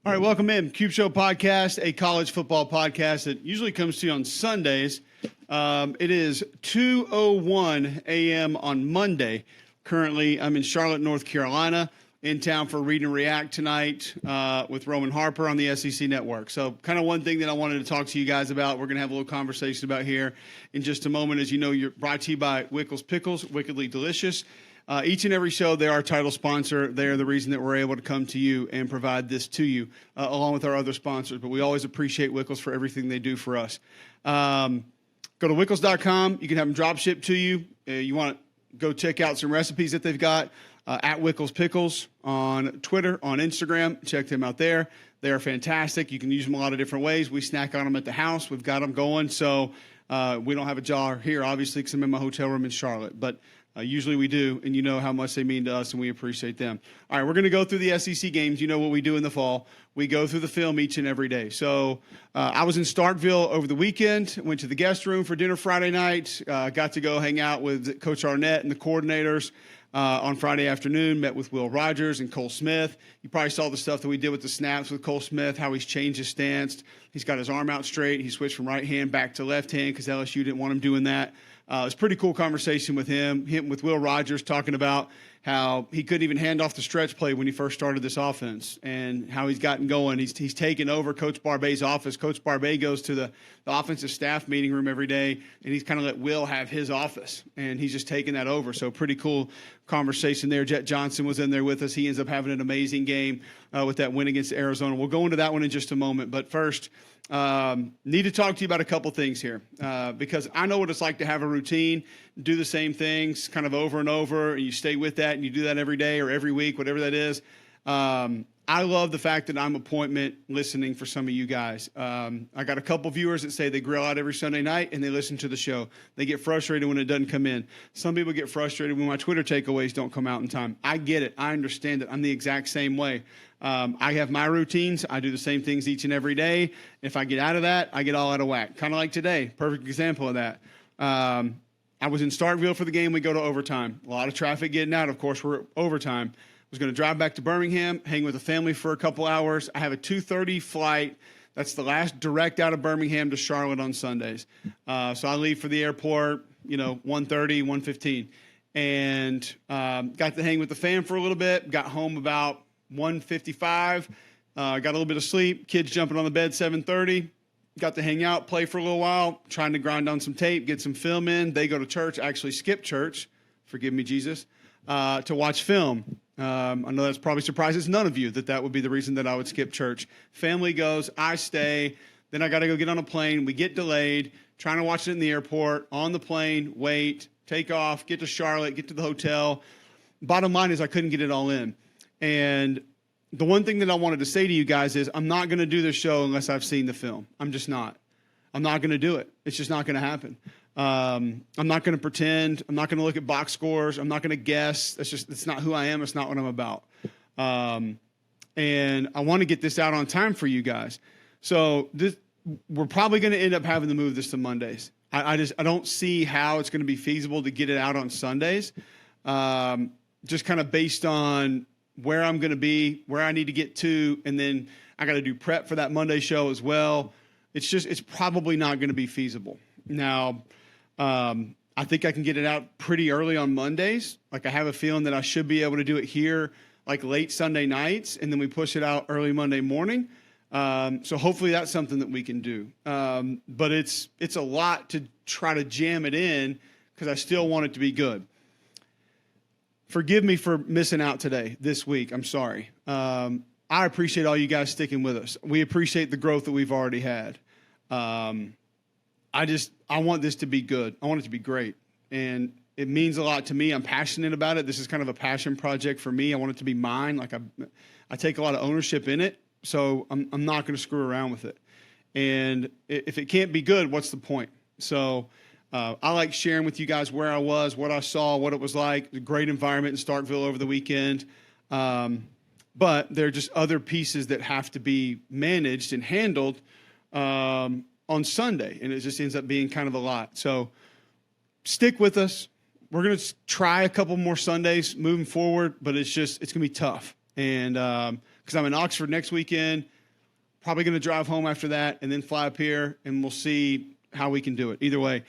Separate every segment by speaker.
Speaker 1: All right, welcome in. Cube Show Podcast, a college football podcast that usually comes to you on Sundays. It is 2:01 a.m. on Monday. Currently, I'm in Charlotte, North Carolina, in town for Read and React tonight with Roman Harper on the SEC Network. So kind of one thing that I wanted to talk to you guys about, we're going to have a little conversation about here in just a moment. As you know, you're brought to you by Wickles Pickles, wickedly delicious. Each and every show, they're our title sponsor. They're the reason that we're able to come to you and provide this to you, along with our other sponsors. But we always appreciate Wickles for everything they do for us. Go to wickles.com. You can have them drop ship to you. You want to go check out some recipes that they've got at Wickles Pickles on Twitter, on Instagram. Check them out there. They are fantastic. You can use them a lot of different ways. We snack on them at the house. We've got them going. So we don't have a jar here, obviously, because I'm in my hotel room in Charlotte. But usually we do, and you know how much they mean to us, and we appreciate them. All right, we're going to go through the SEC games. You know what we do in the fall. We go through the film each and every day. So I was in Starkville over the weekend, went to the guest room for dinner Friday night, got to go hang out with Coach Arnett and the coordinators on Friday afternoon, met with Will Rogers and Cole Smith. You probably saw the stuff that we did with the snaps with Cole Smith, how he's changed his stance. He's got his arm out straight. He switched from right hand back to left hand because LSU didn't want him doing that. It was a pretty cool conversation with him with Will Rogers, talking about how he couldn't even hand off the stretch play when he first started this offense and how he's gotten going. He's taken over Coach Barbet's office. Coach Barbet goes to the offensive staff meeting room every day, and he's kind of let Will have his office, and he's just taken that over. So pretty cool conversation there. Jet Johnson was in there with us. He ends up having an amazing game with that win against Arizona. We'll go into that one in just a moment. But first, need to talk to you about a couple things here because I know what it's like to have a routine, do the same things kind of over and over, and you stay with that and you do that every day or every week, whatever that is. I love the fact that I'm appointment listening for some of you guys. I got a couple viewers that say they grill out every Sunday night and they listen to the show. They get frustrated when it doesn't come in. Some people get frustrated when my Twitter takeaways don't come out in time. I get it. I understand it. I'm the exact same way. I have my routines. I do the same things each and every day. If I get out of that, I get all out of whack. Kind of like today. Perfect example of that. I was in Starkville for the game. We go to overtime. A lot of traffic getting out. Of course, we're at overtime. Was going to drive back to Birmingham, hang with the family for a couple hours. I have a 2:30 flight. That's the last direct out of Birmingham to Charlotte on Sundays. So I leave for the airport, 1:30, 1:15. And got to hang with the fam for a little bit. Got home about 1:55. Got a little bit of sleep. Kids jumping on the bed 7:30. Got to hang out, play for a little while, trying to grind on some tape, get some film in. They go to church, actually skip church, forgive me, Jesus, to watch film. I know that's probably surprises none of you that would be the reason that I would skip church. Family goes, I stay, then I got to go get on a plane. We get delayed, trying to watch it in the airport, on the plane, wait, take off, get to Charlotte, get to the hotel. Bottom line is I couldn't get it all in. And the one thing that I wanted to say to you guys is I'm not going to do this show unless I've seen the film. I'm just not. I'm not going to do it. It's just not going to happen. I'm not going to pretend. I'm not going to look at box scores. I'm not going to guess. It's not who I am. It's not what I'm about. And I want to get this out on time for you guys. So we're probably going to end up having to move this to Mondays. I don't see how it's going to be feasible to get it out on Sundays. Just kind of based on where I'm going to be, where I need to get to, and then I got to do prep for that Monday show as well. It's probably not going to be feasible. Now, I think I can get it out pretty early on Mondays. Like I have a feeling that I should be able to do it here like late Sunday nights, and then we push it out early Monday morning. So hopefully that's something that we can do. But it's a lot to try to jam it in because I still want it to be good. Forgive me for missing out today, this week. I'm sorry. I appreciate all you guys sticking with us. We appreciate the growth that we've already had. I want this to be good. I want it to be great. And it means a lot to me. I'm passionate about it. This is kind of a passion project for me. I want it to be mine. Like I take a lot of ownership in it. So I'm not going to screw around with it. And if it can't be good, what's the point? So I like sharing with you guys where I was, what I saw, what it was like. A great environment in Starkville over the weekend. But there are just other pieces that have to be managed and handled on Sunday, and it just ends up being kind of a lot. So stick with us. We're going to try a couple more Sundays moving forward, but it's going to be tough. And because because I'm in Oxford next weekend. Probably going to drive home after that and then fly up here, and we'll see how we can do it. Either way.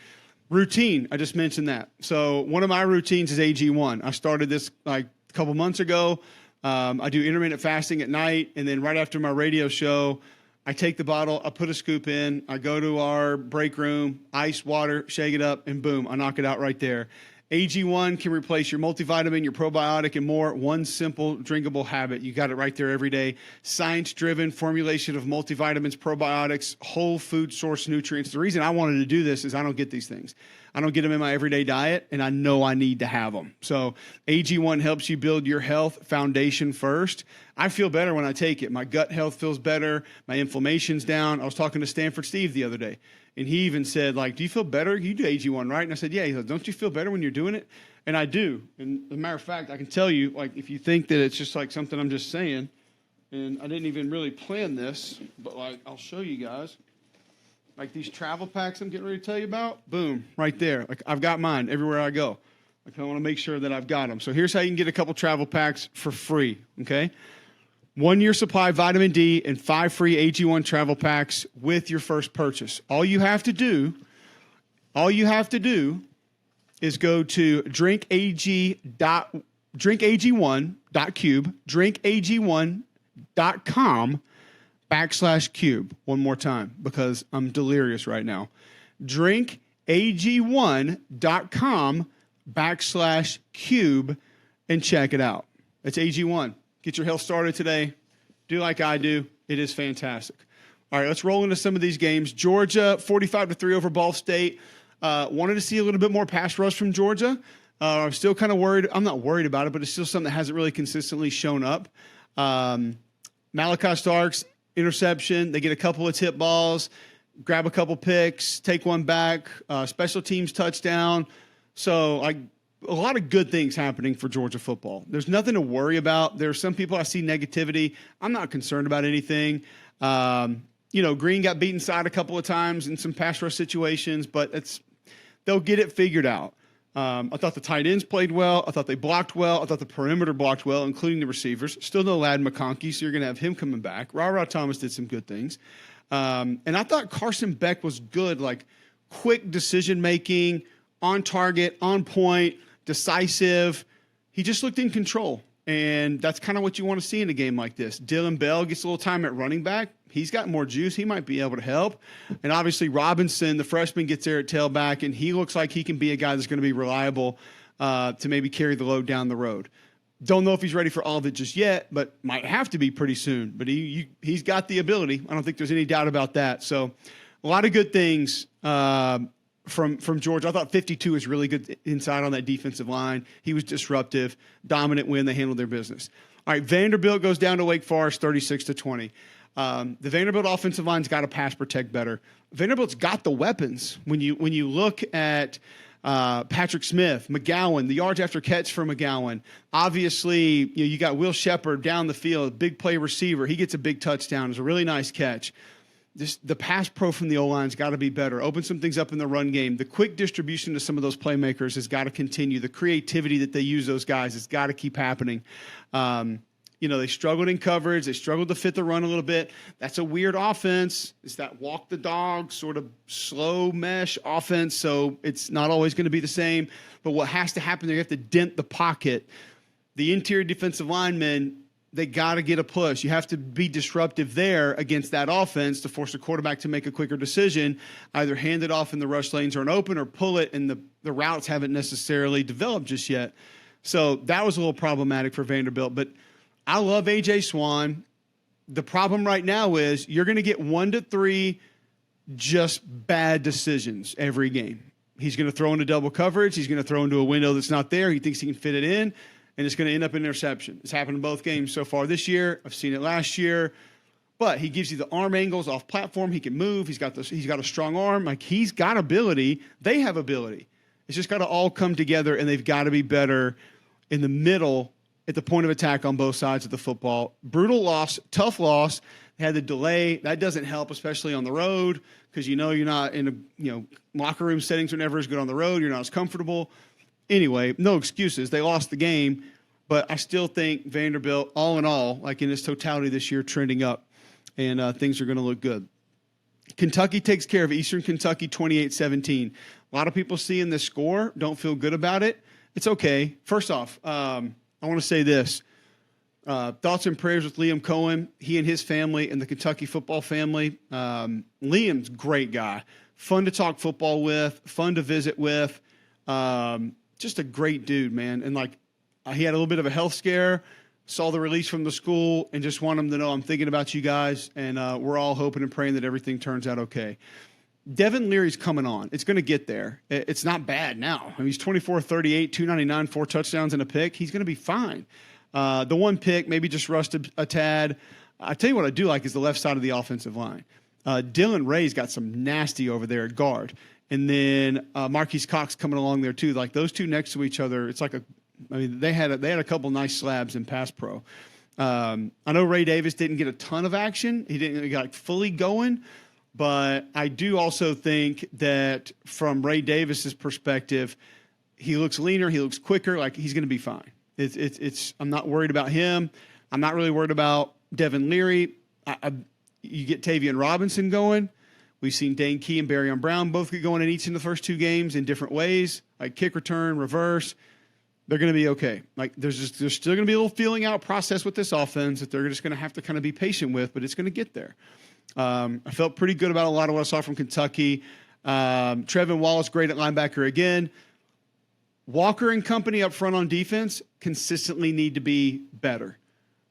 Speaker 1: Routine, I just mentioned that. So one of my routines is AG1. I started this like a couple months ago. I do intermittent fasting at night, and then right after my radio show, I take the bottle, I put a scoop in, I go to our break room, ice, water, shake it up, and boom, I knock it out right there. AG1 can replace your multivitamin, your probiotic, and more. One simple drinkable habit. You got it right there every day. Science-driven formulation of multivitamins, probiotics, whole food source nutrients. The reason I wanted to do this is I don't get these things. I don't get them in my everyday diet, and I know I need to have them. So AG1 helps you build your health foundation first. I feel better when I take it. My gut health feels better. My inflammation's down. I was talking to Stanford Steve the other day, and he even said, like, do you feel better? You do AG1, right? And I said, yeah. He's like, don't you feel better when you're doing it? And I do. And as a matter of fact, I can tell you, like, if you think that it's just like something I'm just saying, and I didn't even really plan this, but, like, I'll show you guys. Like these travel packs I'm getting ready to tell you about, boom, right there. Like I've got mine everywhere I go. Like I want to make sure that I've got them. So here's how you can get a couple travel packs for free, okay? 1 year supply of vitamin D and 5 free AG1 travel packs with your first purchase. All you have to do is go to drinkag1.cube, drinkag1.com/cube. One more time because I'm delirious right now. drinkag1.com/cube and check it out. It's AG1. Get your health started today. Do like I do. It is fantastic. All right, let's roll into some of these games. Georgia, 45-3 over Ball State. Wanted to see a little bit more pass rush from Georgia. I'm still kind of worried. I'm not worried about it, but it's still something that hasn't really consistently shown up. Malachi Starks, interception. They get a couple of tip balls, grab a couple picks, take one back, special teams touchdown. So, like, a lot of good things happening for Georgia football. There's nothing to worry about. There are some people I see negativity. I'm not concerned about anything. Green got beaten inside a couple of times in some pass rush situations, but they'll get it figured out. I thought the tight ends played well. I thought they blocked well. I thought the perimeter blocked well, including the receivers. Still no Lad McConkey, so you're going to have him coming back. Ra Thomas did some good things. And I thought Carson Beck was good, like quick decision-making, on target, on point, decisive. He just looked in control, and that's kind of what you want to see in a game like this. Dylan Bell gets a little time at running back. He's got more juice. He might be able to help. And obviously Robinson, the freshman, gets there at tailback, and he looks like he can be a guy that's going to be reliable to maybe carry the load down the road. Don't know if he's ready for all of it just yet, but might have to be pretty soon. But he's got the ability. I don't think there's any doubt about that. So a lot of good things from Georgia. I thought 52 was really good inside on that defensive line. He was disruptive, dominant win. They handled their business. All right, Vanderbilt goes down to Wake Forest 36-20. The Vanderbilt offensive line's got to pass protect better. Vanderbilt's got the weapons. When you look at Patrick Smith, McGowan, the yards after catch for McGowan. Obviously, you got Will Shepard down the field, big play receiver. He gets a big touchdown. It's a really nice catch. The pass pro from the O-line's got to be better. Open some things up in the run game. The quick distribution to some of those playmakers has got to continue. The creativity that they use those guys has got to keep happening. They struggled in coverage. They struggled to fit the run a little bit. That's a weird offense. It's that walk the dog sort of slow mesh offense, so it's not always going to be the same. But what has to happen, they have to dent the pocket. The interior defensive linemen, they got to get a push. You have to be disruptive there against that offense to force the quarterback to make a quicker decision, either hand it off in the rush lanes or an open, or pull it, and the routes haven't necessarily developed just yet. So that was a little problematic for Vanderbilt. But I love A.J. Swan. The problem right now is you're going to get 1 to 3 just bad decisions every game. He's going to throw into double coverage. He's going to throw into a window that's not there. He thinks he can fit it in, and it's going to end up in interception. It's happened in both games so far this year. I've seen it last year. But he gives you the arm angles off platform. He can move. He's got a strong arm. Like, he's got ability. They have ability. It's just got to all come together, and they've got to be better in the middle at the point of attack on both sides of the football. Brutal loss, tough loss. They had the delay. That doesn't help, especially on the road, because you're not in locker room settings are never as good on the road. You're not as comfortable. Anyway, no excuses. They lost the game. But I still think Vanderbilt, all in all, like in its totality this year, trending up, and things are going to look good. Kentucky takes care of Eastern Kentucky 28-17. A lot of people seeing this score don't feel good about it. It's okay. First off, I want to say this. Thoughts and prayers with Liam Cohen, he and his family and the Kentucky football family. Liam's a great guy. Fun to talk football with, fun to visit with. Just a great dude, man. And like, he had a little bit of a health scare, saw the release from the school, and just want him to know I'm thinking about you guys, and we're all hoping and praying that everything turns out okay. Devin Leary's coming on. It's going to get there. It's not bad now. I mean, he's 24-38, 299, 4 touchdowns and a pick. He's going to be fine. The one pick maybe just rusted a tad. I tell you what I do like is the left side of the offensive line. Dylan Ray's got some nasty over there at guard. And then Marquise Cox coming along there too. Like those two next to each other, it's like they had a couple nice slabs in pass pro. I know Ray Davis didn't get a ton of action. He didn't get like fully going. But I do also think that from Ray Davis's perspective, he looks leaner, he looks quicker, like he's going to be fine. I'm not worried about him. I'm not really worried about Devin Leary. You get Tavian Robinson going. We've seen Dane Key and Barryon Brown both get going in each of the first 2 games in different ways, like kick return, reverse. They're going to be okay. Like there's still going to be a little feeling out process with this offense that they're just going to have to kind of be patient with, but it's going to get there. I felt pretty good about a lot of what I saw from Kentucky. Trevin Wallace, great at linebacker again. Walker and company up front on defense consistently need to be better.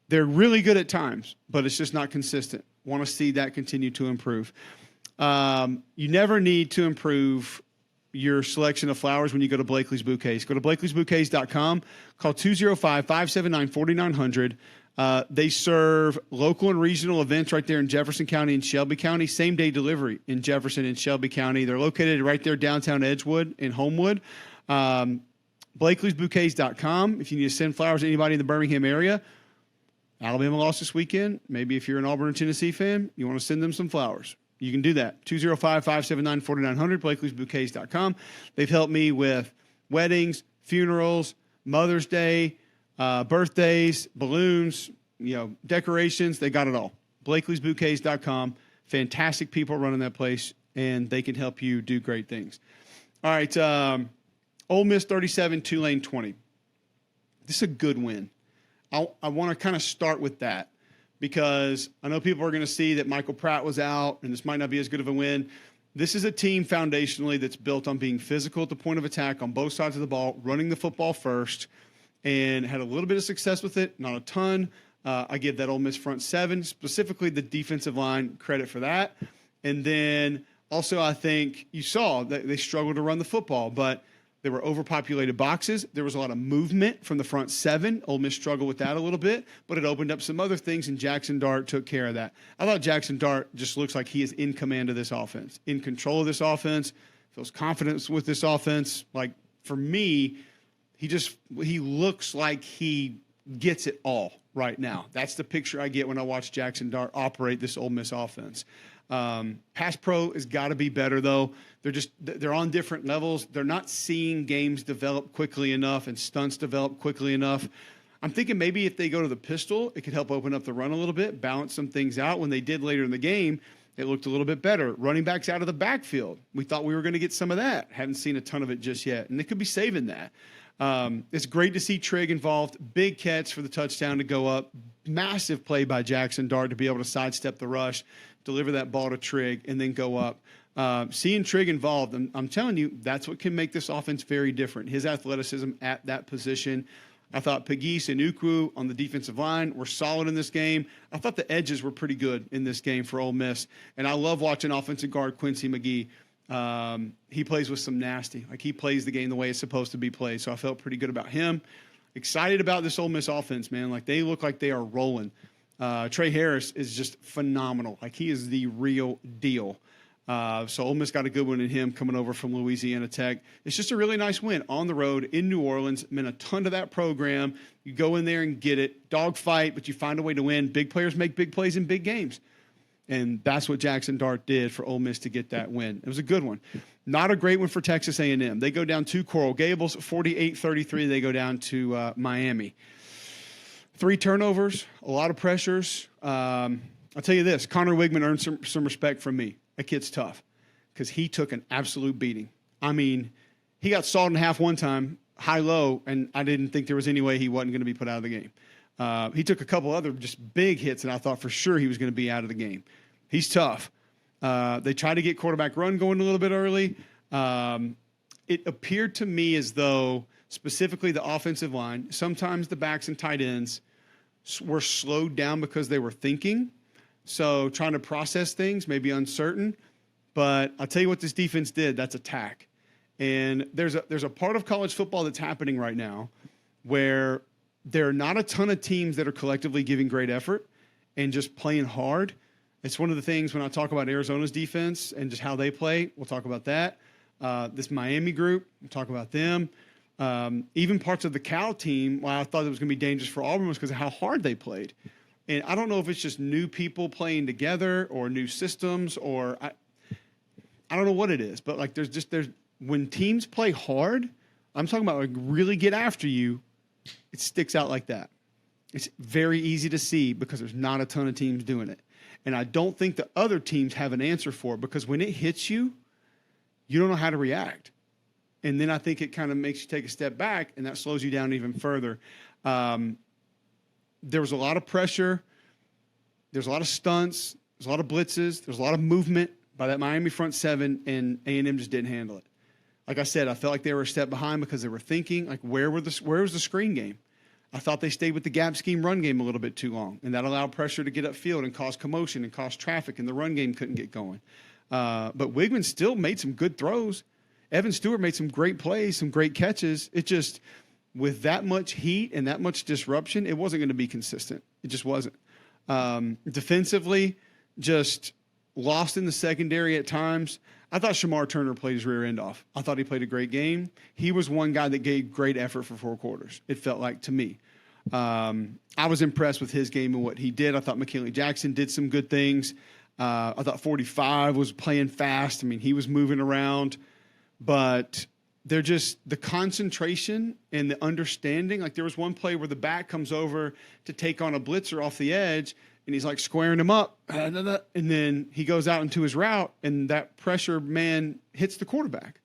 Speaker 1: They're really good at times, but it's just not consistent. Want to see that continue to improve. You never need to improve your selection of flowers when you go to Blakely's Bouquets. Go to blakeleysbouquets.com, call 205-579-4900. They serve local and regional events right there in Jefferson County and Shelby County, same-day delivery in Jefferson and Shelby County. They're located right there downtown Edgewood in Homewood. Blakely'sBouquets.com if you need to send flowers to anybody in the Birmingham area. Alabama lost this weekend. Maybe if you're an Auburn or Tennessee fan, you want to send them some flowers. You can do that. 205-579-4900, Blakely'sBouquets.com. They've helped me with weddings, funerals, Mother's Day, birthdays, balloons, decorations. They got it all. Blakely'sBouquets.com. Fantastic people running that place, and they can help you do great things. All right, Ole Miss 37, Tulane 20. This is a good win. I want to kind of start with that because I know people are going to see that Michael Pratt was out, and this might not be as good of a win. This is a team foundationally that's built on being physical at the point of attack on both sides of the ball, running the football first, and had a little bit of success with it, not a ton. I give that Ole Miss front 7, specifically the defensive line, credit for that. And then also I think you saw that they struggled to run the football, but there were overpopulated boxes. There was a lot of movement from the front 7. Ole Miss struggled with that a little bit, but it opened up some other things, and Jackson Dart took care of that. I thought Jackson Dart just looks like he is in command of this offense, in control of this offense, feels confidence with this offense. Like, for me, he looks like he gets it all right now. That's the picture I get when I watch Jackson Dart operate this Ole Miss offense. Pass pro has got to be better, though. They're on different levels. They're not seeing games develop quickly enough and stunts develop quickly enough. I'm thinking maybe if they go to the pistol, it could help open up the run a little bit, balance some things out. When they did later in the game, it looked a little bit better. Running backs out of the backfield. We thought we were going to get some of that. Haven't seen a ton of it just yet, and they could be saving that. It's great to see Trigg involved. Big catch for the touchdown to go up. Massive play by Jackson Dart to be able to sidestep the rush, deliver that ball to Trigg, and then go up. Seeing Trigg involved, I'm telling you, that's what can make this offense very different. His athleticism at that position. I thought Pegues and Ukwu on the defensive line were solid in this game. I thought the edges were pretty good in this game for Ole Miss. And I love watching offensive guard Quincy McGee. He plays with some nasty. Like, he plays the game the way it's supposed to be played. So I felt pretty good about him. Excited about this Ole Miss offense, man. Like, they look like they are rolling. Trey Harris is just phenomenal. Like, he is the real deal. So Ole Miss got a good one in him coming over from Louisiana Tech. It's just a really nice win on the road in New Orleans. Meant a ton to that program. You go in there and get it. Dogfight, but you find a way to win. Big players make big plays in big games. And that's what Jackson Dart did for Ole Miss to get that win. It was a good one. Not a great one for Texas A&M. They go down to Coral Gables, 48-33. They go down to Miami. 3 turnovers, a lot of pressures. I'll tell you this, Connor Wigman earned some respect from me. That kid's tough because he took an absolute beating. I mean, he got sawed in half one time, high-low, and I didn't think there was any way he wasn't going to be put out of the game. He took a couple other just big hits, and I thought for sure he was going to be out of the game. He's tough. They tried to get quarterback run going a little bit early. It appeared to me as though specifically the offensive line, sometimes the backs and tight ends were slowed down because they were thinking. So trying to process things, maybe uncertain. But I'll tell you what this defense did, that's attack. And there's a part of college football that's happening right now where there are not a ton of teams that are collectively giving great effort and just playing hard. It's one of the things when I talk about Arizona's defense and just how they play, we'll talk about that. This Miami group, we'll talk about them. Even parts of the Cal team, why I thought it was going to be dangerous for Auburn was because of how hard they played. And I don't know if it's just new people playing together or new systems or I don't know what it is, but like there's when teams play hard, I'm talking about like really get after you, it sticks out like that. It's very easy to see because there's not a ton of teams doing it. And I don't think the other teams have an answer for it because when it hits you, you don't know how to react. And then I think it kind of makes you take a step back, and that slows you down even further. There was a lot of pressure. There's a lot of stunts. There's a lot of blitzes. There's a lot of movement by that Miami front seven, and A&M just didn't handle it. Like I said, I felt like they were a step behind because they were thinking, like, where was the screen game? I thought they stayed with the gap scheme run game a little bit too long, and that allowed pressure to get upfield and cause commotion and cause traffic, and the run game couldn't get going. But Wigman still made some good throws. Evan Stewart made some great plays, some great catches. It just, with that much heat and that much disruption, it wasn't going to be consistent. It just wasn't. Defensively, just lost in the secondary at times. I thought Shamar Turner played his rear end off. I thought he played a great game. He was one guy that gave great effort for 4 quarters, it felt like to me. I was impressed with his game and what he did. I thought McKinley Jackson did some good things. I thought 45 was playing fast. I mean, he was moving around. But they're just the concentration and the understanding. Like there was one play where the back comes over to take on a blitzer off the edge, and he's like squaring him up. And then he goes out into his route, and that pressure man hits the quarterback.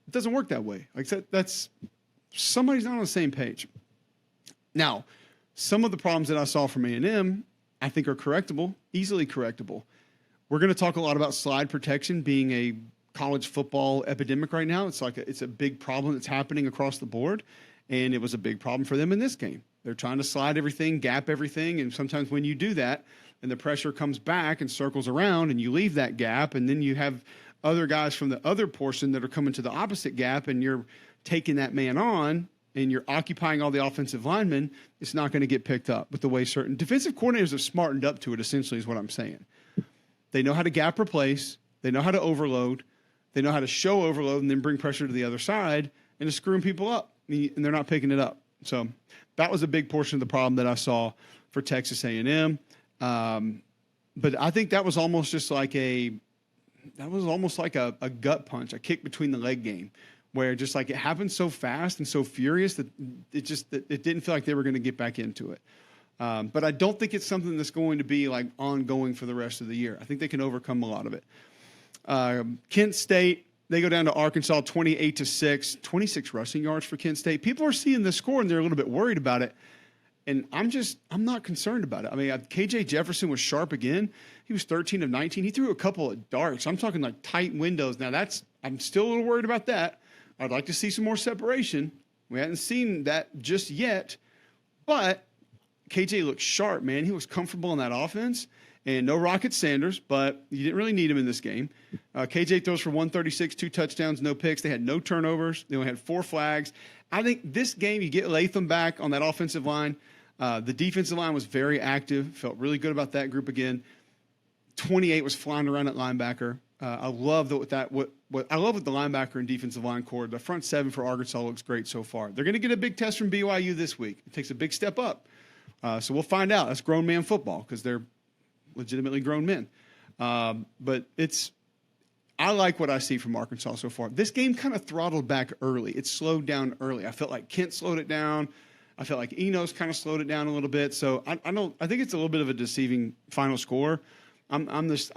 Speaker 1: It doesn't work that way. Like that's somebody's not on the same page. Now, some of the problems that I saw from A&M, I think are correctable, easily correctable. We're going to talk a lot about slide protection being a college football epidemic right now. It's a big problem that's happening across the board, and it was a big problem for them in this game. They're trying to slide everything, gap everything, and sometimes when you do that and the pressure comes back and circles around and you leave that gap, and then you have other guys from the other portion that are coming to the opposite gap, and you're taking that man on and you're occupying all the offensive linemen, it's not going to get picked up. But the way certain defensive coordinators have smartened up to it, essentially, is what I'm saying. They know how to gap replace. They know how to overload. They know how to show overload and then bring pressure to the other side and just screwing people up, and they're not picking it up. So that was a big portion of the problem that I saw for Texas A&M. But I think that was almost just like a gut punch, a kick between the leg game, where just like it happened so fast and so furious that it didn't feel like they were going to get back into it. But I don't think it's something that's going to be like ongoing for the rest of the year. I think they can overcome a lot of it. Kent State, they go down to Arkansas 28-6, 26 rushing yards for Kent State. People are seeing the score and they're a little bit worried about it. And I'm not concerned about it. I mean, KJ Jefferson was sharp again. He was 13 of 19. He threw a couple of darts. I'm talking like tight windows. Now I'm still a little worried about that. I'd like to see some more separation. We hadn't seen that just yet, but KJ looked sharp, man. He was comfortable in that offense. And no Rocket Sanders, but you didn't really need him in this game. KJ throws for 136, 2 touchdowns, no picks. They had no turnovers. They only had 4 flags. I think this game, you get Latham back on that offensive line. The defensive line was very active. Felt really good about that group again. 28 was flying around at linebacker. I love what the linebacker and defensive line core. The front 7 for Arkansas looks great so far. They're going to get a big test from BYU this week. It takes a big step up. So we'll find out. That's grown man football because they're legitimately grown men. But I like what I see from Arkansas so far. This game kind of throttled back early. It slowed down early. I felt like Kent slowed it down. I felt like Enos kind of slowed it down a little bit. So I think it's a little bit of a deceiving final score. I'm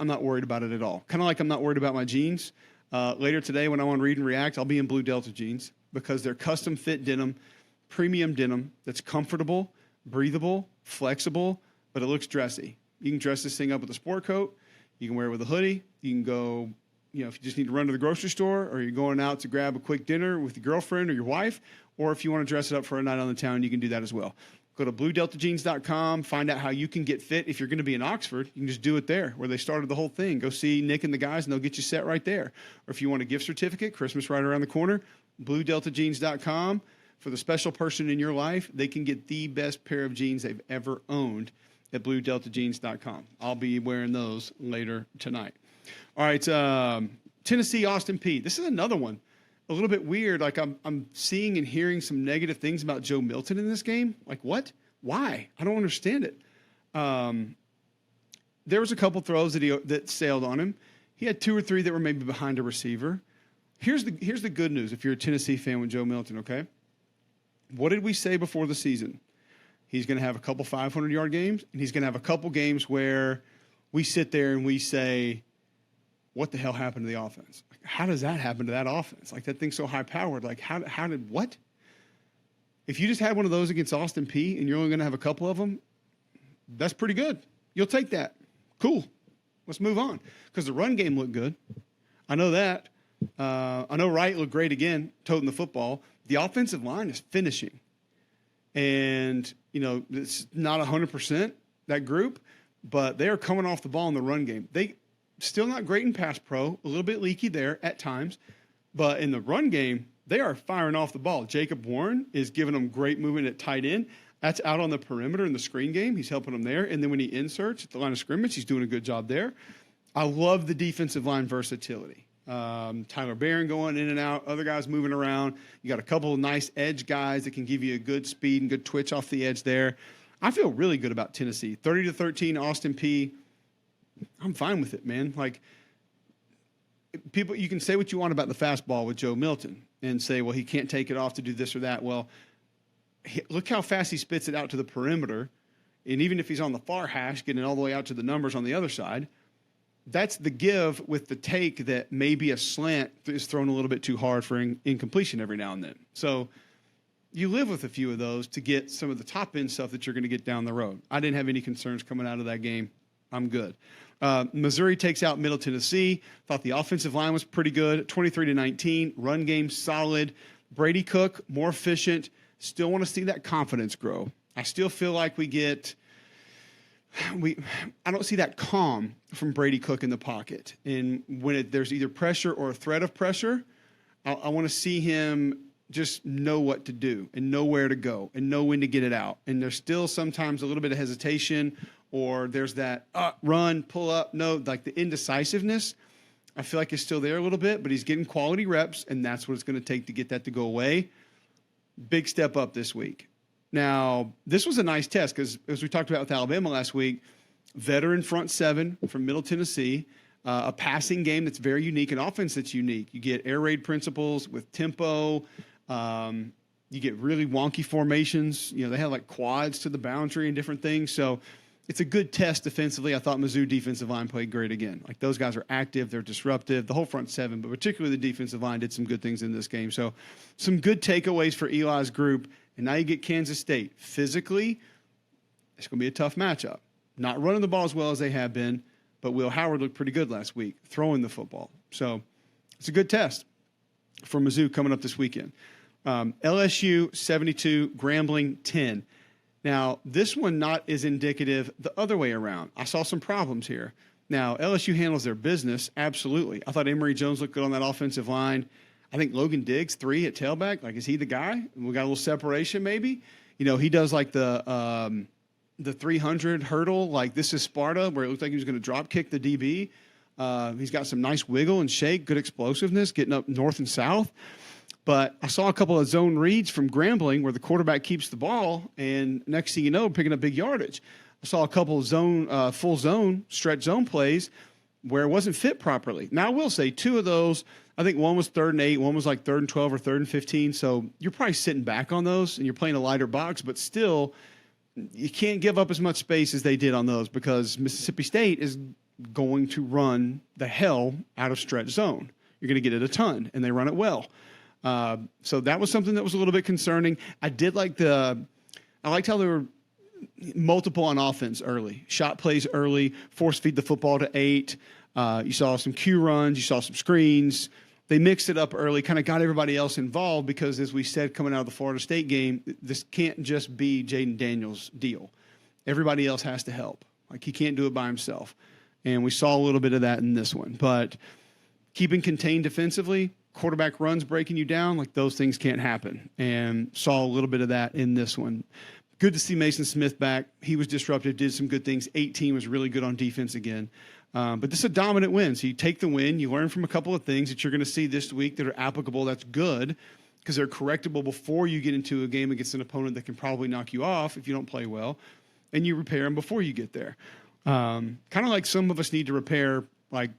Speaker 1: not worried about it at all. Kind of like I'm not worried about my jeans. Later today when I want to read and react, I'll be in Blue Delta jeans because they're custom fit denim, premium denim that's comfortable, breathable, flexible, but it looks dressy. You can dress this thing up with a sport coat. You can wear it with a hoodie. You can go, if you just need to run to the grocery store or you're going out to grab a quick dinner with your girlfriend or your wife, or if you want to dress it up for a night on the town, you can do that as well. Go to bluedeltajeans.com, find out how you can get fit. If you're going to be in Oxford, you can just do it there where they started the whole thing. Go see Nick and the guys, and they'll get you set right there. Or if you want a gift certificate, Christmas right around the corner, bluedeltajeans.com. For the special person in your life, they can get the best pair of jeans they've ever owned at bluedeltajeans.com. I'll be wearing those later tonight. All right, Tennessee, Austin Peay. This is another one. A little bit weird. Like I'm seeing and hearing some negative things about Joe Milton in this game. Like what? Why? I don't understand it. There was a couple throws that sailed on him. He had 2 or 3 that were maybe behind a receiver. Here's the good news if you're a Tennessee fan with Joe Milton, okay? What did we say before the season? He's going to have a couple 500-yard games, and he's going to have a couple games where we sit there and we say, what the hell happened to the offense? Like, how does that happen to that offense? Like, that thing's so high-powered. Like, how did what? If you just had one of those against Austin Peay and you're only going to have a couple of them, that's pretty good. You'll take that. Cool. Let's move on. Because the run game looked good. I know that. I know Wright looked great again, toting the football. The offensive line is finishing. And, it's not 100%, that group, but they are coming off the ball in the run game. They still not great in pass pro, a little bit leaky there at times, but in the run game, they are firing off the ball. Jacob Warren is giving them great movement at tight end. That's out on the perimeter in the screen game. He's helping them there. And then when he inserts at the line of scrimmage, he's doing a good job there. I love the defensive line versatility. Tyler Barron going in and out, other guys moving around. You got a couple of nice edge guys that can give you a good speed and good twitch off the edge there. I feel really good about Tennessee. 30-13, Austin Peay. I'm fine with it, man. Like, people, you can say what you want about the fastball with Joe Milton and say, well, he can't take it off to do this or that. Well, look how fast he spits it out to the perimeter. And even if he's on the far hash, getting it all the way out to the numbers on the other side, that's the give with the take that maybe a slant is thrown a little bit too hard for incompletion every now and then. So you live with a few of those to get some of the top end stuff that you're going to get down the road. I didn't have any concerns coming out of that game. I'm good. Missouri takes out Middle Tennessee. Thought the offensive line was pretty good. 23-19. Run game solid. Brady Cook more efficient. Still want to see that confidence grow. I still feel like I don't see that calm from Brady Cook in the pocket. And when there's either pressure or a threat of pressure, I want to see him just know what to do and know where to go and know when to get it out. And there's still sometimes a little bit of hesitation, or there's that run, pull up, no, like the indecisiveness. I feel like it's still there a little bit, but he's getting quality reps, and that's what it's going to take to get that to go away. Big step up this week. Now, this was a nice test because, as we talked about with Alabama last week, veteran front seven from Middle Tennessee, a passing game that's very unique, an offense that's unique. You get air raid principles with tempo. You get really wonky formations. They have like quads to the boundary and different things. So it's a good test defensively. I thought Mizzou defensive line played great again. Like, those guys are active. They're disruptive. The whole front seven, but particularly the defensive line, did some good things in this game. So some good takeaways for Eli's group. And now you get Kansas State. Physically, it's going to be a tough matchup. Not running the ball as well as they have been, but Will Howard looked pretty good last week throwing the football. So it's a good test for Mizzou coming up this weekend. LSU 72, Grambling 10. Now, this one not as indicative the other way around. I saw some problems here. Now, LSU handles their business, absolutely. I thought Emory Jones looked good on that offensive line. I think Logan Diggs, 3 at tailback. Like, is he the guy? We got a little separation maybe. He does like the 300 hurdle, like this is Sparta, where it looked like he was going to drop kick the DB. He's got some nice wiggle and shake, good explosiveness, getting up north and south. But I saw a couple of zone reads from Grambling where the quarterback keeps the ball, and next thing you know, picking up big yardage. I saw a couple of full zone, stretch zone plays, where it wasn't fit properly. Now, I will say 2 of those, I think one was 3rd and 8, one was like 3rd and 12 or 3rd and 15. So you're probably sitting back on those and you're playing a lighter box, but still you can't give up as much space as they did on those because Mississippi State is going to run the hell out of stretch zone. You're going to get it a ton, and they run it well. So that was something that was a little bit concerning. I liked how they were multiple on offense early, shot plays early, force feed the football to 8. You saw some Q runs, you saw some screens. They mixed it up early, kind of got everybody else involved because, as we said, coming out of the Florida State game, this can't just be Jaden Daniels' deal. Everybody else has to help. Like, he can't do it by himself. And we saw a little bit of that in this one. But keeping contained defensively, quarterback runs breaking you down, like those things can't happen. And saw a little bit of that in this one. Good to see Mason Smith back. He was disruptive, did some good things. 18 was really good on defense again. But this is a dominant win. So you take the win. You learn from a couple of things that you're going to see this week that are applicable. That's good because they're correctable before you get into a game against an opponent that can probably knock you off if you don't play well. And you repair them before you get there. Kind of like some of us need to repair, like,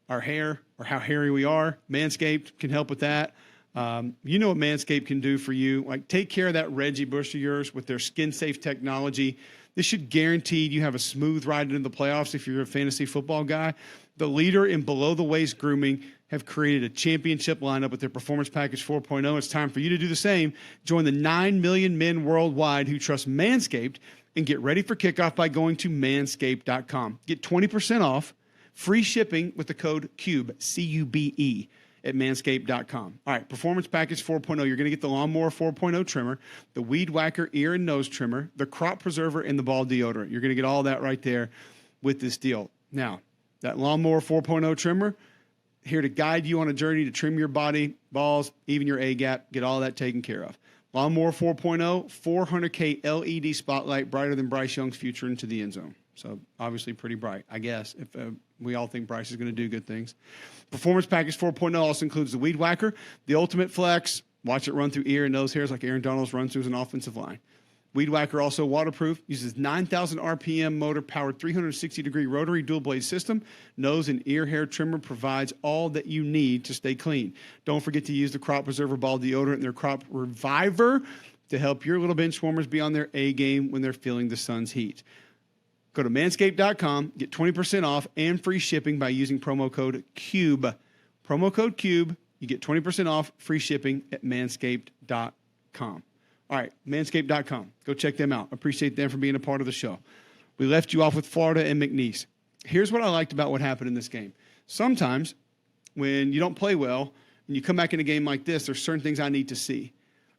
Speaker 1: our hair or how hairy we are. Manscaped can help with that. You know what Manscaped can do for you. Like, take care of that Reggie Bush of yours with their skin-safe technology. This should guarantee you have a smooth ride into the playoffs if you're a fantasy football guy. The leader in below-the-waist grooming have created a championship lineup with their Performance Package 4.0. It's time for you to do the same. Join the 9 million men worldwide who trust Manscaped and get ready for kickoff by going to manscaped.com. Get 20% off, free shipping with the code CUBE, C-U-B-E, at manscaped.com. All right, Performance Package 4.0. You're going to get the Lawnmower 4.0 trimmer, the Weed Whacker ear and nose trimmer, the Crop Preserver, and the ball deodorant. You're going to get all that right there with this deal. Now, that Lawnmower 4.0 trimmer, here to guide you on a journey to trim your body, balls, even your A-gap, get all that taken care of. Lawnmower 4.0, 400K LED spotlight, brighter than Bryce Young's future into the end zone. So obviously pretty bright, I guess, if we all think Bryce is going to do good things. Performance Package 4.0 also includes the Weed Whacker, the Ultimate Flex, watch it run through ear and nose hairs like Aaron Donald's runs through as an offensive line. Weed Whacker also waterproof, uses 9,000 RPM motor-powered 360-degree rotary dual-blade system. Nose and ear hair trimmer provides all that you need to stay clean. Don't forget to use the Crop Preserver ball deodorant and their Crop Reviver to help your little bench warmers be on their A game when they're feeling the sun's heat. Go to manscaped.com, get 20% off and free shipping by using promo code CUBE. Promo code CUBE, you get 20% off, free shipping at manscaped.com. All right, manscaped.com. Go check them out. Appreciate them for being a part of the show. We left you off with Florida and McNeese. Here's what I liked about what happened in this game. Sometimes when you don't play well and you come back in a game like this, there's certain things I need to see.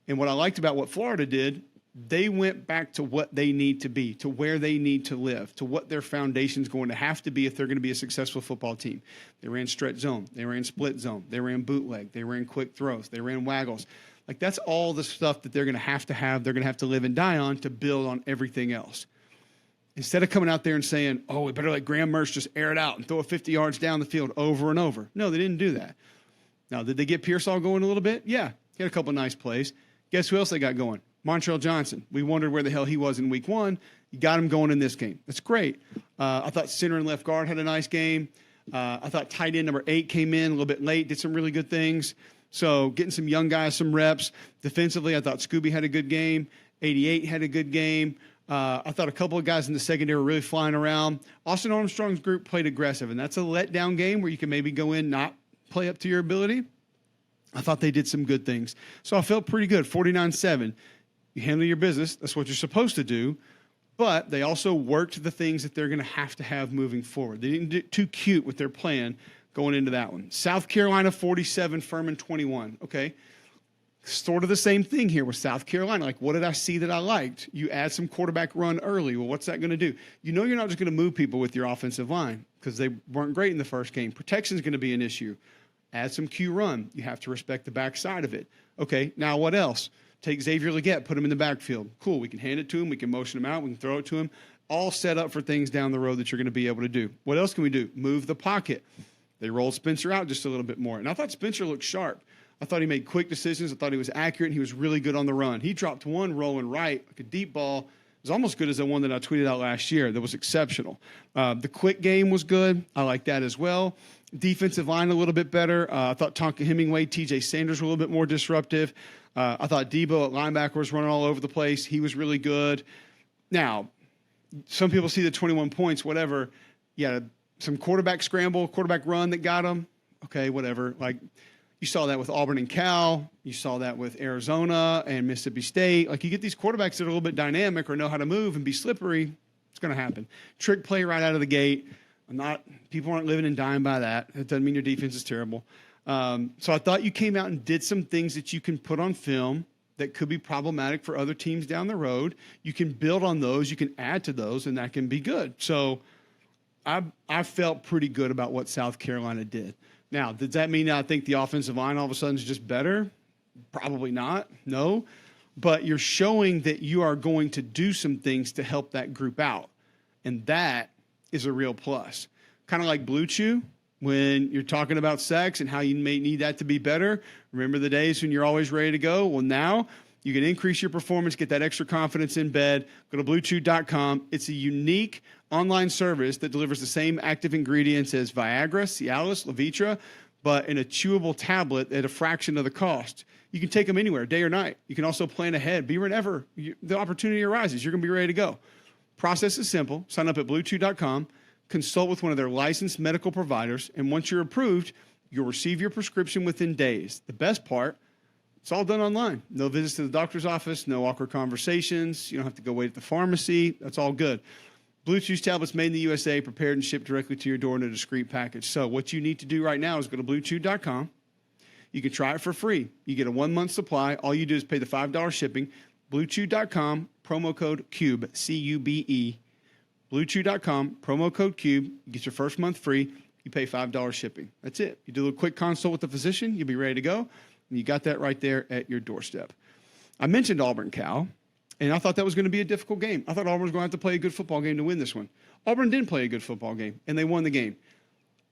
Speaker 1: And what I liked about what Florida did, they went back to what they need to be, to where they need to live, to what their foundation is going to have to be if they're going to be a successful football team. They ran stretch zone. They ran split zone. They ran bootleg. They ran quick throws. They ran waggles. Like, that's all the stuff that they're going to have. They're going to have to live and die on to build on everything else. Instead of coming out there and saying, oh, we better let Graham Mertz just air it out and throw it 50 yards down the field over and over. No, they didn't do that. Now, did they get Pearsall going a little bit? Yeah. He had a couple of nice plays. Guess who else they got going? Montrell Johnson. We wondered where the hell he was in week 1. You got him going in this game. That's great. I thought center and left guard had a nice game. I thought tight end number 8 came in a little bit late, did some really good things. So getting some young guys some reps. Defensively, I thought Scooby had a good game. 88 had a good game. I thought a couple of guys in the secondary were really flying around. Austin Armstrong's group played aggressive, and that's a letdown game where you can maybe go in, not play up to your ability. I thought they did some good things. So I felt pretty good, 49-7. You handle your business. That's what you're supposed to do. But they also worked the things that they're going to have moving forward. They didn't get too cute with their plan going into that one. South Carolina 47, Furman 21. Okay. Sort of the same thing here with South Carolina. Like, what did I see that I liked? You add some quarterback run early. Well, what's that going to do? You know you're not just going to move people with your offensive line because they weren't great in the first game. Protection is going to be an issue. Add some Q run. You have to respect the backside of it. Okay, now what else? Take Xavier Legette, put him in the backfield. Cool, we can hand it to him. We can motion him out. We can throw it to him. All set up for things down the road that you're going to be able to do. What else can we do? Move the pocket. They rolled Spencer out just a little bit more. And I thought Spencer looked sharp. I thought he made quick decisions. I thought he was accurate. And he was really good on the run. He dropped one rolling right, like a deep ball, was almost good as the one that I tweeted out last year. That was exceptional. The quick game was good. I like that as well. Defensive line a little bit better. I thought Tonka Hemingway, TJ Sanders were a little bit more disruptive. I thought Debo at linebacker was running all over the place. He was really good. Now, some people see the 21 points, whatever. Yeah, some quarterback scramble, quarterback run that got him. Okay, whatever. Like, you saw that with Auburn and Cal. You saw that with Arizona and Mississippi State. Like, you get these quarterbacks that are a little bit dynamic or know how to move and be slippery, it's going to happen. Trick play right out of the gate. People aren't living and dying by that. It doesn't mean your defense is terrible. So I thought you came out and did some things that you can put on film that could be problematic for other teams down the road. You can build on those. You can add to those, and that can be good. So I felt pretty good about what South Carolina did. Now, does that mean I think the offensive line all of a sudden is just better? Probably not, no. But you're showing that you are going to do some things to help that group out, and that is a real plus. Kind of like Blue Chew, when you're talking about sex and how you may need that to be better. Remember the days when you're always ready to go? Well, now you can increase your performance, get that extra confidence in bed. Go to bluechew.com. It's a unique online service that delivers the same active ingredients as Viagra, Cialis, Levitra, but in a chewable tablet at a fraction of the cost. You can take them anywhere, day or night. You can also plan ahead. Be whenever the opportunity arises, you're going to be ready to go. Process is simple. Sign up at bluechew.com, consult with one of their licensed medical providers, and once you're approved, you'll receive your prescription within days. The best part, it's all done online. No visits to the doctor's office, no awkward conversations. You don't have to go wait at the pharmacy. That's all good. Blue Chew's tablets made in the USA, prepared and shipped directly to your door in a discreet package. So what you need to do right now is go to bluechew.com. You can try it for free. You get a 1-month supply. All you do is pay the $5 shipping. Bluechew.com, promo code CUBE, C-U-B-E. Bluechew.com, promo code CUBE. You get your first month free. You pay $5 shipping. That's it. You do a quick consult with the physician. You'll be ready to go. And you got that right there at your doorstep. I mentioned Auburn, Cal, and I thought that was going to be a difficult game. I thought Auburn was going to have to play a good football game to win this one. Auburn didn't play a good football game, and they won the game.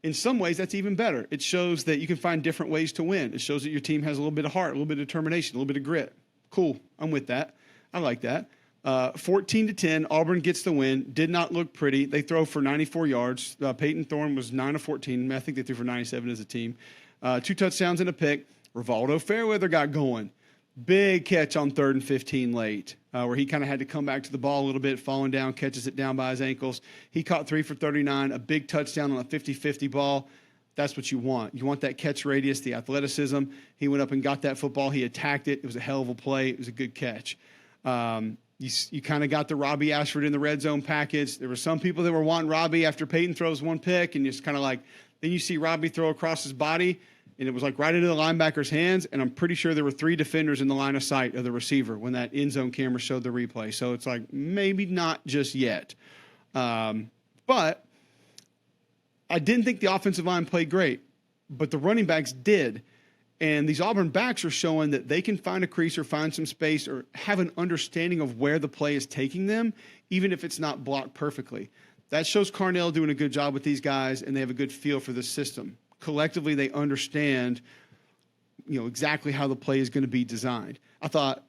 Speaker 1: In some ways, that's even better. It shows that you can find different ways to win. It shows that your team has a little bit of heart, a little bit of determination, a little bit of grit. Cool. I'm with that. I like that. 14-10, Auburn gets the win. Did not look pretty. They throw for 94 yards. Peyton Thorne was 9 of 14. I think they threw for 97 as a team. 2 touchdowns and a pick. Rivaldo Fairweather got going. Big catch on 3rd and 15 late, where he kind of had to come back to the ball a little bit, falling down, catches it down by his ankles. He caught 3 for 39, a big touchdown on a 50-50 ball. That's what you want. You want that catch radius, the athleticism. He went up and got that football. He attacked it. It was a hell of a play. It was a good catch. You kind of got the Robbie Ashford in the red zone package. There were some people that were wanting Robbie after Peyton throws one pick, and just kind of like, then you see Robbie throw across his body, and it was like right into the linebacker's hands, and I'm pretty sure there were 3 defenders in the line of sight of the receiver when that end zone camera showed the replay. So it's like, maybe not just yet. But I didn't think the offensive line played great, but the running backs did. And these Auburn backs are showing that they can find a crease or find some space or have an understanding of where the play is taking them, even if it's not blocked perfectly. That shows Carnell doing a good job with these guys, and they have a good feel for the system. Collectively, they understand, exactly how the play is going to be designed. I thought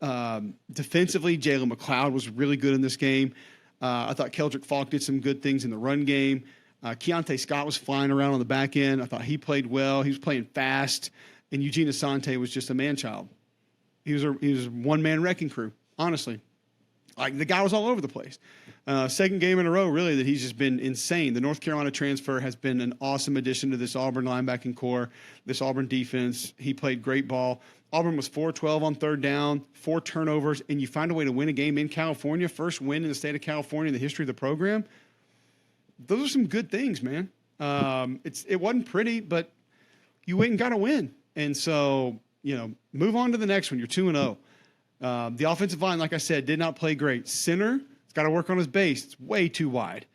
Speaker 1: defensively, Jalen McLeod was really good in this game. I thought Keldrick Falk did some good things in the run game. Keontae Scott was flying around on the back end. I thought he played well. He was playing fast. And Eugene Asante was just a man-child. He was a one-man wrecking crew, honestly. Like, the guy was all over the place. Second game in a row, really, that he's just been insane. The North Carolina transfer has been an awesome addition to this Auburn linebacking core, this Auburn defense. He played great ball. Auburn was 4-12 on 3rd down, 4 turnovers, and you find a way to win a game in California, first win in the state of California in the history of the program. Those are some good things, man. It wasn't pretty, but you went and got a win. And so, move on to the next one. You're 2-0. The offensive line, like I said, did not play great. Center, he's got to work on his base. It's way too wide.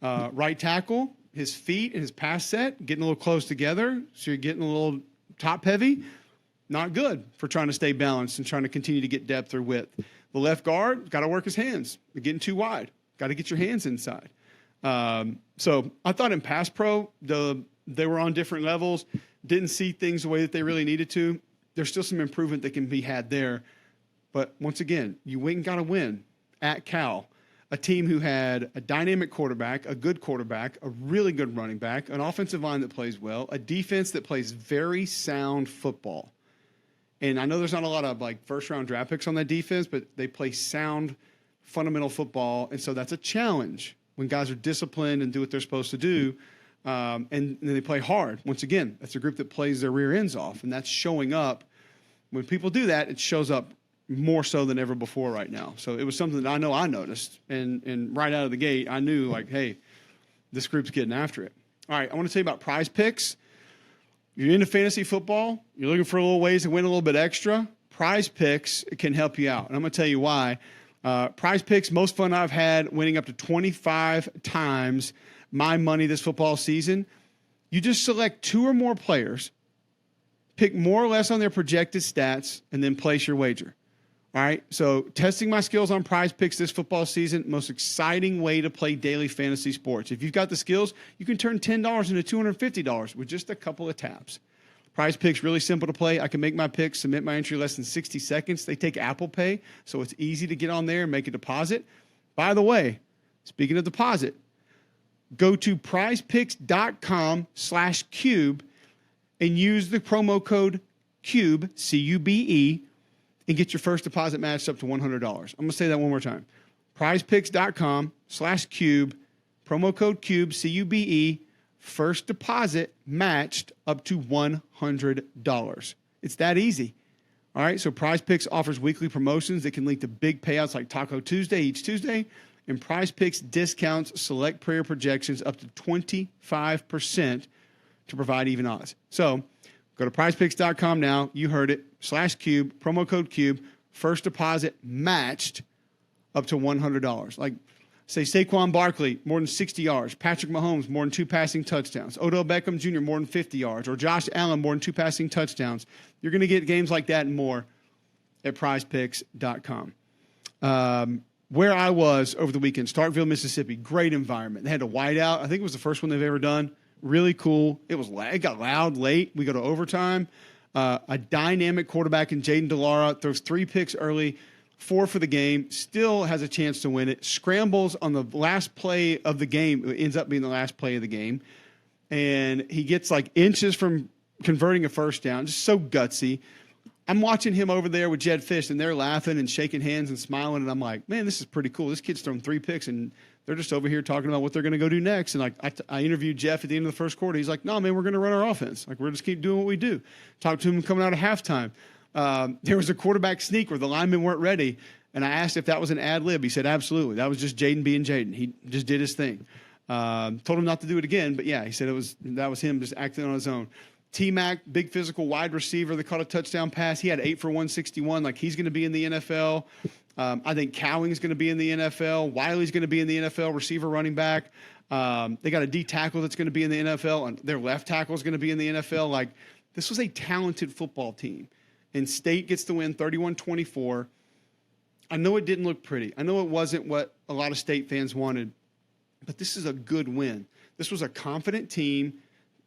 Speaker 1: Right tackle, his feet and his pass set getting a little close together, so you're getting a little top heavy. Not good for trying to stay balanced and trying to continue to get depth or width. The left guard, got to work his hands. They're getting too wide. Got to get your hands inside. So I thought in pass pro, they were on different levels. Didn't see things the way that they really needed to. There's still some improvement that can be had there. But once again, you went and got a win at Cal. a team who had a dynamic quarterback, a good quarterback, a really good running back, an offensive line that plays well, a defense that plays very sound football. And I know there's not a lot of like first-round draft picks on that defense, but they play sound, fundamental football, and so that's a challenge when guys are disciplined and do what they're supposed to do, and they play hard. Once again, that's a group that plays their rear ends off, and that's showing up. When people do that, it shows up more so than ever before right now. So it was something that I know I noticed, and right out of the gate, I knew, like, hey, this group's getting after it. All right, I want to tell you about Prize Picks. If you're into fantasy football, you're looking for a little ways to win a little bit extra, Prize Picks can help you out. And I'm going to tell you why. Prize Picks, most fun I've had, winning up to 25 times my money this football season. You just select 2 or more players, pick more or less on their projected stats, and then place your wager. All right, so testing my skills on Prize Picks this football season, most exciting way to play daily fantasy sports. If you've got the skills, you can turn $10 into $250 with just a couple of taps. Prize Picks, really simple to play. I can make my picks, submit my entry less than 60 seconds. They take Apple Pay, so it's easy to get on there and make a deposit. By the way, speaking of deposit, go to prizepicks.com/cube and use the promo code CUBE, C-U-B-E, and get your first deposit matched up to $100. I'm going to say that one more time. prizepicks.com/cube, promo code CUBE, C-U-B-E, first deposit matched up to $100. It's that easy. All right, so Prize Picks offers weekly promotions that can lead to big payouts like Taco Tuesday each Tuesday, and Prize Picks discounts select player projections up to 25% to provide even odds. So go to prizepicks.com now. You heard it. /cube, promo code CUBE, first deposit matched up to $100. Like, say, Saquon Barkley, more than 60 yards. Patrick Mahomes, more than 2 passing touchdowns. Odell Beckham Jr., more than 50 yards. Or Josh Allen, more than 2 passing touchdowns. You're going to get games like that and more at prizepicks.com. Where I was over the weekend, Starkville, Mississippi, great environment. They had a whiteout. I think it was the first one they've ever done. Really cool. It got loud late. We go to overtime. A dynamic quarterback in Jaden DeLara throws 3 picks early, 4 for the game, still has a chance to win it. Scrambles on the last play of the game. It ends up being the last play of the game. And he gets like inches from converting a first down. Just so gutsy. I'm watching him over there with Jed Fish, and they're laughing and shaking hands and smiling. And I'm like, man, this is pretty cool. This kid's thrown 3 picks, and they're just over here talking about what they're going to go do next. And like I interviewed Jeff at the end of the first quarter. He's like, no, man, we're going to run our offense. Like, we're just keep doing what we do. Talked to him coming out of halftime. There was a quarterback sneak where the linemen weren't ready, and I asked if that was an ad lib. He said, absolutely. That was just Jaden being Jaden. He just did his thing. Told him not to do it again, but yeah, he said that was him just acting on his own. T-Mac, big physical wide receiver that caught a touchdown pass. He had 8 for 161. Like, he's going to be in the NFL. I think Cowing's going to be in the NFL. Wiley's going to be in the NFL, receiver, running back. They got a D tackle that's going to be in the NFL, and their left tackle is going to be in the NFL. Like, this was a talented football team. And State gets to win 31-24. I know it didn't look pretty. I know it wasn't what a lot of State fans wanted, but this is a good win. This was a confident team.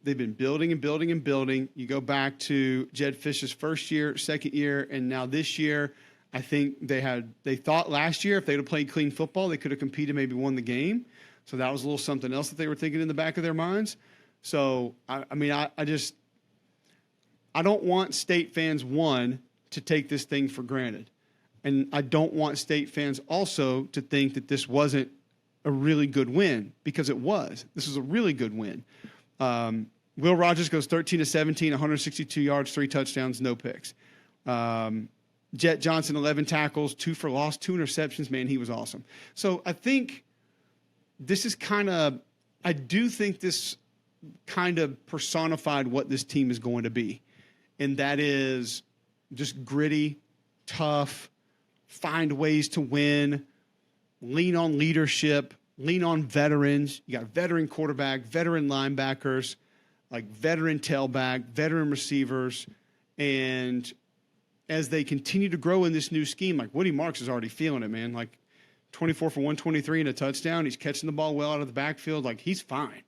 Speaker 1: They've been building and building and building. You go back to Jed Fish's first year, second year, and now this year. I think they thought last year if they'd have played clean football, they could have competed, maybe won the game. So that was a little something else that they were thinking in the back of their minds. So, I don't want State fans, one, to take this thing for granted. And I don't want State fans also to think that this wasn't a really good win, because it was. This was a really good win. Will Rogers goes 13-17, 162 yards, 3 touchdowns, no picks. Jet Johnson, 11 tackles, 2 for loss, 2 interceptions. Man, he was awesome. So I think this is I do think this kind of personified what this team is going to be. And that is just gritty, tough, find ways to win, lean on leadership, lean on veterans. You got a veteran quarterback, veteran linebackers, like veteran tailback, veteran receivers. And as they continue to grow in this new scheme, like Woody Marks is already feeling it, man. Like 24 for 123 and a touchdown. He's catching the ball well out of the backfield. Like, he's fine.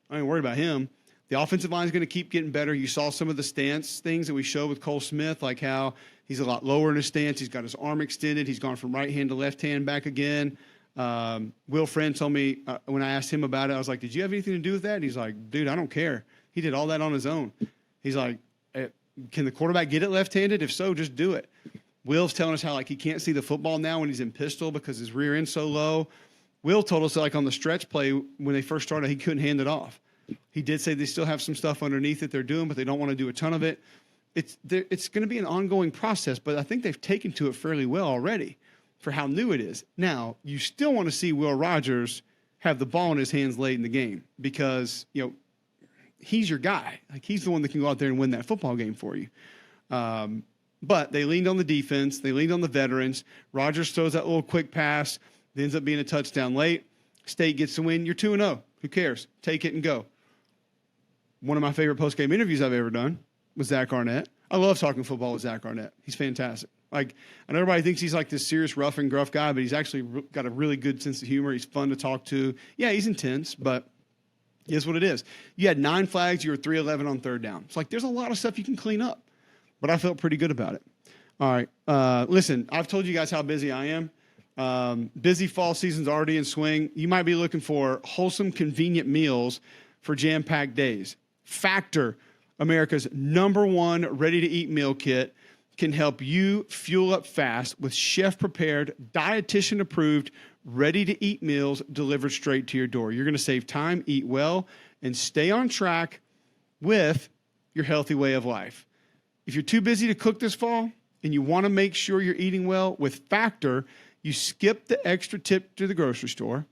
Speaker 1: I ain't worried about him. The offensive line is going to keep getting better. You saw some of the stance things that we showed with Cole Smith, like how he's a lot lower in his stance. He's got his arm extended. He's gone from right hand to left hand back again. Will Friend told me when I asked him about it, I was like, did you have anything to do with that? And he's like, dude, I don't care. He did all that on his own. He's like, can the quarterback get it left-handed? If so, just do it. Will's telling us how like he can't see the football now when he's in pistol because his rear end's so low. Will told us that, like on the stretch play when they first started, he couldn't hand it off. He did say they still have some stuff underneath that they're doing, but they don't want to do a ton of it. It's going to be an ongoing process, but I think they've taken to it fairly well already for how new it is. Now, you still want to see Will Rogers have the ball in his hands late in the game because, he's your guy. Like, he's the one that can go out there and win that football game for you. But they leaned on the defense. They leaned on the veterans. Rogers throws that little quick pass. It ends up being a touchdown late. State gets the win. You're 2-0. Who cares? Take it and go. One of my favorite post-game interviews I've ever done was Zach Arnett. I love talking football with Zach Arnett. He's fantastic. Like, and everybody thinks he's like this serious, rough and gruff guy, but he's actually got a really good sense of humor. He's fun to talk to. Yeah, he's intense, but it is what it is. You had 9 flags. You were 3-11 on third down. It's like there's a lot of stuff you can clean up, but I felt pretty good about it. All right. Listen, I've told you guys how busy I am. Busy fall season's already in swing. You might be looking for wholesome, convenient meals for jam-packed days. Factor, America's #1 ready-to-eat meal kit, can help you fuel up fast with chef-prepared, dietitian-approved, ready-to-eat meals delivered straight to your door. You're going to save time, eat well, and stay on track with your healthy way of life. If you're too busy to cook this fall and you want to make sure you're eating well, with Factor, you skip the extra tip to the grocery store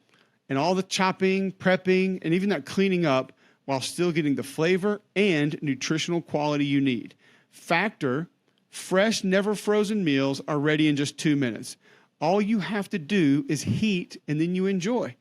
Speaker 1: and all the chopping, prepping, and even that cleaning up while still getting the flavor and nutritional quality you need. Factor, fresh, never frozen meals are ready in just 2 minutes. All you have to do is heat, and then you enjoy.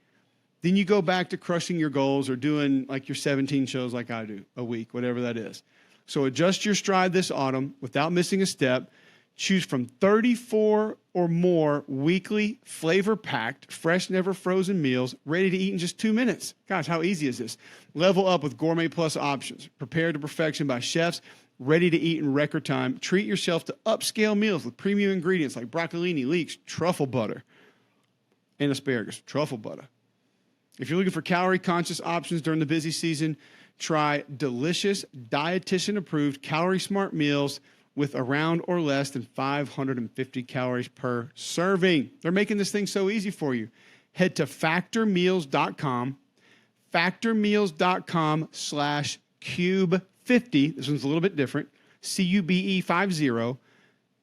Speaker 1: Then you go back to crushing your goals or doing like your 17 shows like I do a week, whatever that is. So adjust your stride this autumn without missing a step. Choose from 34 or more weekly flavor-packed, fresh, never frozen meals ready to eat in just 2 minutes. Gosh, how easy is this? Level up with Gourmet Plus options, prepared to perfection by chefs, ready to eat in record time. Treat yourself to upscale meals with premium ingredients like broccolini, leeks, truffle butter, and asparagus. Truffle butter. If you're looking for calorie-conscious options during the busy season, try delicious, dietitian-approved, calorie-smart meals with around or less than 550 calories per serving. They're making this thing so easy for you. Head to factormeals.com, factormeals.com/cube50. This one's a little bit different. CUBE50.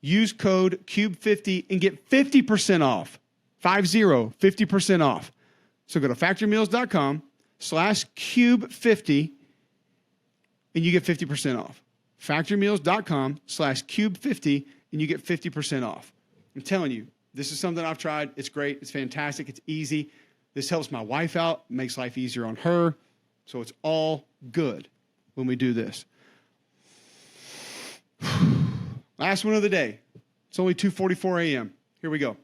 Speaker 1: Use code CUBE50 and get 50% off. 50% off. So go to factormeals.com/cube50 and you get 50% off. factormeals.com/cube50 and you get 50% off. I'm telling you, this is something I've tried. It's great. It's fantastic. It's easy. This helps my wife out, makes life easier on her. So it's all good when we do this. Last one of the day. It's only 2:44 a.m. Here we go.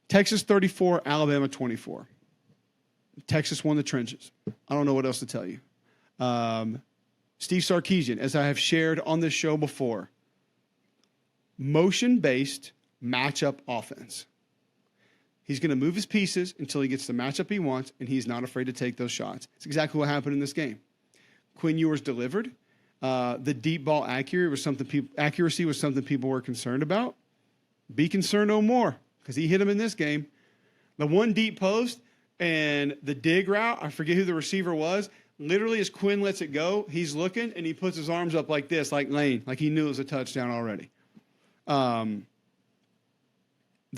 Speaker 1: Texas 34, Alabama 24. Texas won the trenches. I don't know what else to tell you. Steve Sarkisian, as I have shared on this show before, motion-based matchup offense. He's going to move his pieces until he gets the matchup he wants, and he's not afraid to take those shots. It's exactly what happened in this game. Quinn Ewers delivered. The deep ball accuracy was something people were concerned about. Be concerned no more, because he hit him in this game. The one deep post and the dig route, I forget who the receiver was. Literally, as Quinn lets it go, he's looking, and he puts his arms up like this, like Lane, like he knew it was a touchdown already. The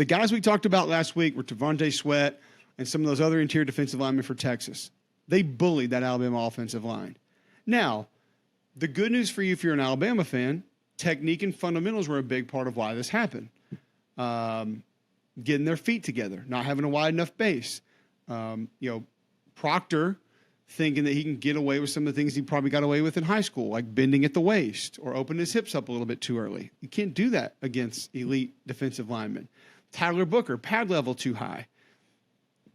Speaker 1: guys we talked about last week were Tavonte Sweat and some of those other interior defensive linemen for Texas. They bullied that Alabama offensive line. Now, the good news for you if you're an Alabama fan, technique and fundamentals were a big part of why this happened. Getting their feet together, not having a wide enough base. Proctor thinking that he can get away with some of the things he probably got away with in high school, like bending at the waist or opening his hips up a little bit too early. You can't do that against elite defensive linemen. Tyler Booker, pad level too high.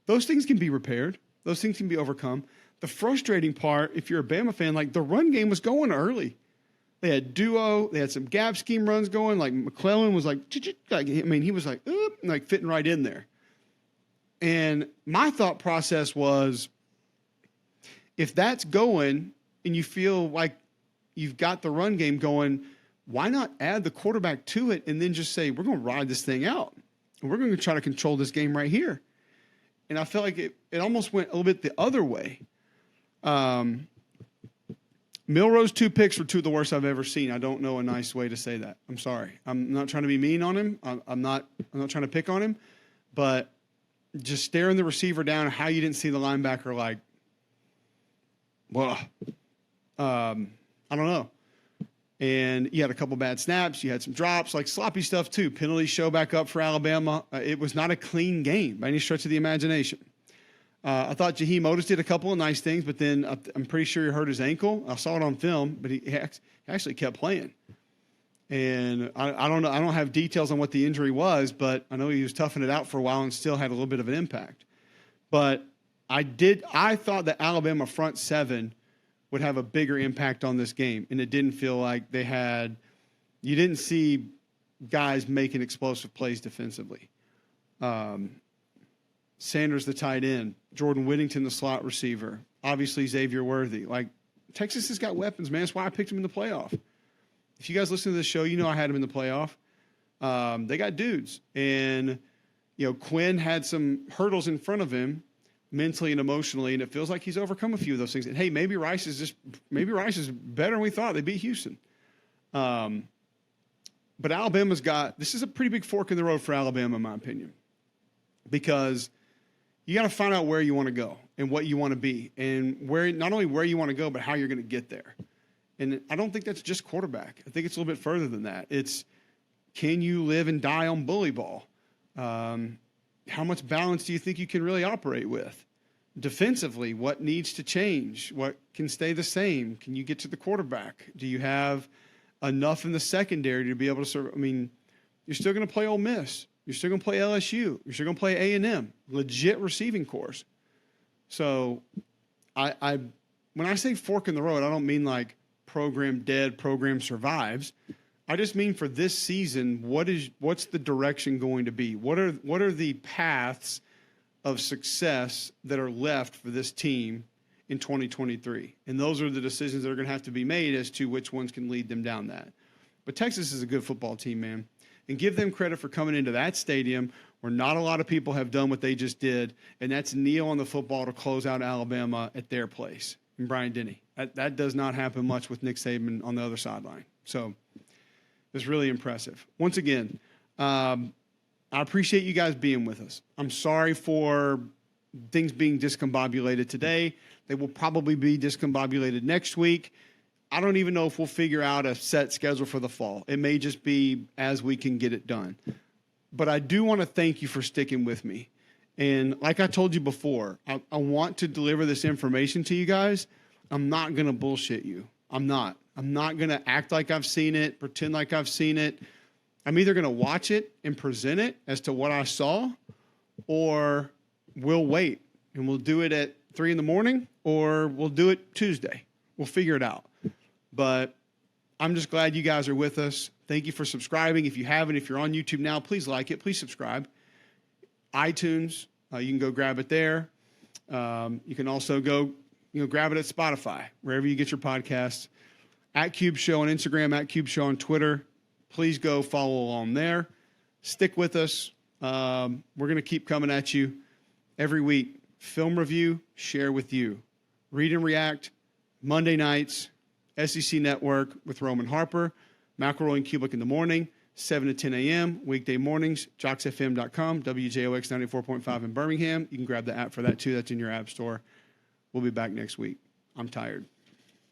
Speaker 1: Those things can be repaired. Those things can be overcome. The frustrating part, if you're a Bama fan, like the run game was going early. They had duo. They had some gap scheme runs going. Like McClellan was like, he was like fitting right in there. And my thought process was, if that's going and you feel like you've got the run game going, why not add the quarterback to it and then just say, we're going to ride this thing out. And we're going to try to control this game right here. And I felt like it almost went a little bit the other way. Milroe's 2 picks were 2 of the worst I've ever seen. I don't know a nice way to say that. I'm sorry. I'm not trying to be mean on him. I'm not trying to pick on him. But just staring the receiver down, how you didn't see the linebacker, like, well, I don't know. And you had a couple bad snaps. You had some drops, like sloppy stuff too. Penalties show back up for Alabama. It was not a clean game by any stretch of the imagination. I thought Jaheim Otis did a couple of nice things, but then I'm pretty sure he hurt his ankle. I saw it on film, but he actually kept playing. And I don't know. I don't have details on what the injury was, but I know he was toughing it out for a while and still had a little bit of an impact. But I thought the Alabama front seven would have a bigger impact on this game, and it didn't feel like they had. You didn't see guys making explosive plays defensively. Sanders, the tight end, Jordan Whittington, the slot receiver, obviously Xavier Worthy. Like, Texas has got weapons, man. That's why I picked him in the playoff. If you guys listen to this show, you know I had him in the playoff. They got dudes, and Quinn had some hurdles in front of him, mentally and emotionally, and it feels like he's overcome a few of those things. And hey, maybe Rice is better than we thought. They beat Houston. But Alabama's this is a pretty big fork in the road for Alabama, in my opinion, because you got to find out where you want to go and what you want to be, and not only where you want to go, but how you're going to get there. And I don't think that's just quarterback. I think it's a little bit further than that. It's, can you live and die on bully ball? How much balance do you think you can really operate with? Defensively, what needs to change? What can stay the same? Can you get to the quarterback? Do you have enough in the secondary to be able to serve? I mean, you're still going to play Ole Miss. You're still going to play LSU. You're still going to play A&M. Legit receiving course. So when I say fork in the road, I don't mean like program dead, program survives. I just mean for this season, what's the direction going to be? What are the paths of success that are left for this team in 2023? And those are the decisions that are going to have to be made as to which ones can lead them down that. But Texas is a good football team, man. And give them credit for coming into that stadium where not a lot of people have done what they just did, and that's kneel on the football to close out Alabama at their place in Bryant-Denny. That does not happen much with Nick Saban on the other sideline. So it's really impressive. Once again, I appreciate you guys being with us. I'm sorry for things being discombobulated today. They will probably be discombobulated next week. I don't even know if we'll figure out a set schedule for the fall. It may just be as we can get it done. But I do want to thank you for sticking with me. And like I told you before, I want to deliver this information to you guys. I'm not going to bullshit you. I'm not going to act like I've seen it, pretend like I've seen it. I'm either going to watch it and present it as to what I saw, or we'll wait and we'll do it at 3 a.m, or we'll do it Tuesday. We'll figure it out. But I'm just glad you guys are with us. Thank you for subscribing. If you haven't, if you're on YouTube now, please like it. Please subscribe. iTunes, you can go grab it there. You can also go grab it at Spotify, wherever you get your podcasts. At Cube Show on Instagram, at Cube Show on Twitter. Please go follow along there. Stick with us. We're going to keep coming at you every week. Film review, share with you. Read and React, Monday nights, SEC Network with Roman Harper, McElroy and Kubick in the morning, 7 to 10 a.m., weekday mornings, jocksfm.com, WJOX 94.5 in Birmingham. You can grab the app for that too. That's in your app store. We'll be back next week. I'm tired.